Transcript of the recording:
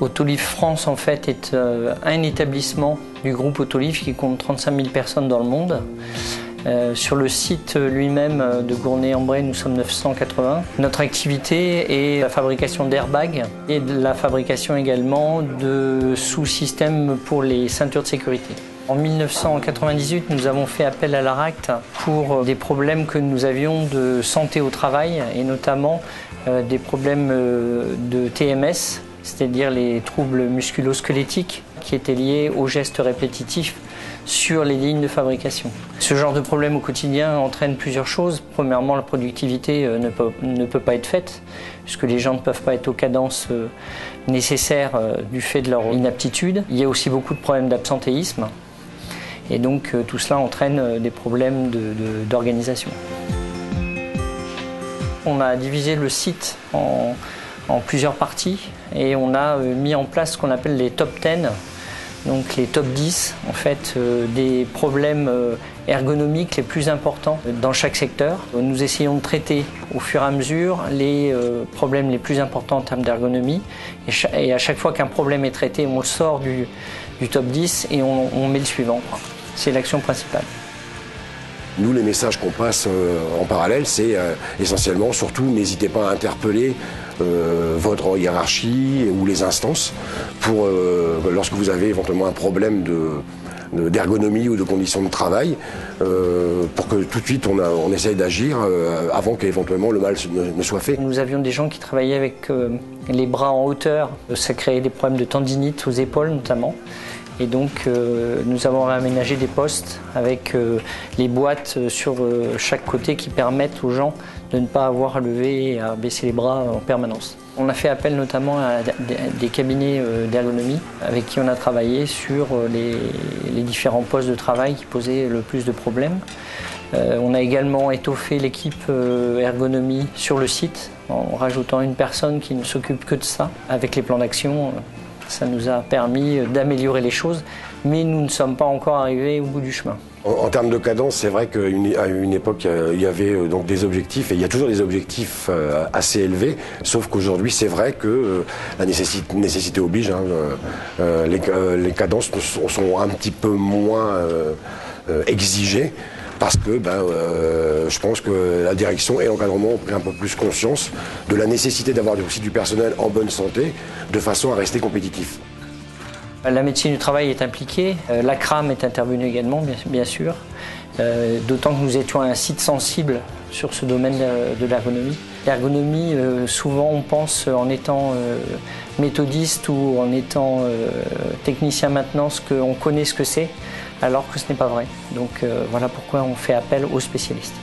Autoliv France en fait est un établissement du groupe Autoliv qui compte 35 000 personnes dans le monde. Sur le site lui-même de Gournay-en-Bray, nous sommes 980. Notre activité est la fabrication d'airbags et de la fabrication également de sous-systèmes pour les ceintures de sécurité. En 1998, nous avons fait appel à l'ARACT pour des problèmes que nous avions de santé au travail et notamment des problèmes de TMS, c'est-à-dire les troubles musculo-squelettiques qui étaient liés aux gestes répétitifs sur les lignes de fabrication. Ce genre de problème au quotidien entraîne plusieurs choses. Premièrement, la productivité ne peut pas être faite, puisque les gens ne peuvent pas être aux cadences nécessaires du fait de leur inaptitude. Il y a aussi beaucoup de problèmes d'absentéisme, et donc tout cela entraîne des problèmes d'organisation. On a divisé le site en plusieurs parties, et on a mis en place ce qu'on appelle les top 10. Donc les top 10 en fait, des problèmes ergonomiques les plus importants dans chaque secteur. Nous essayons de traiter au fur et à mesure les problèmes les plus importants en termes d'ergonomie. Et à chaque fois qu'un problème est traité, on le sort du top 10 et on met le suivant. C'est l'action principale. Nous, les messages qu'on passe en parallèle, c'est essentiellement, surtout, n'hésitez pas à interpeller votre hiérarchie ou les instances pour, lorsque vous avez éventuellement un problème d'ergonomie ou de conditions de travail, pour que tout de suite on essaye d'agir avant qu'éventuellement le mal ne soit fait. Nous avions des gens qui travaillaient avec les bras en hauteur, ça créait des problèmes de tendinite aux épaules notamment. Et donc nous avons aménagé des postes avec les boîtes sur chaque côté qui permettent aux gens de ne pas avoir à lever et à baisser les bras en permanence. On a fait appel notamment à des cabinets d'ergonomie avec qui on a travaillé sur les différents postes de travail qui posaient le plus de problèmes. On a également étoffé l'équipe ergonomie sur le site en rajoutant une personne qui ne s'occupe que de ça avec les plans d'action. Ça nous a permis d'améliorer les choses, mais nous ne sommes pas encore arrivés au bout du chemin. En termes de cadence, c'est vrai qu'à une époque, il y avait donc des objectifs, et il y a toujours des objectifs assez élevés, sauf qu'aujourd'hui, c'est vrai que la nécessité oblige. Les cadences sont un petit peu moins exigées, parce que je pense que la direction et l'encadrement ont pris un peu plus conscience de la nécessité d'avoir aussi du personnel en bonne santé, de façon à rester compétitif. La médecine du travail est impliquée, la CRAM est intervenue également, bien sûr, d'autant que nous étions un site sensible sur ce domaine de l'ergonomie. L'ergonomie, souvent on pense en étant méthodiste ou en étant technicien maintenance qu'on connaît ce que c'est, alors que ce n'est pas vrai. Donc voilà pourquoi on fait appel aux spécialistes.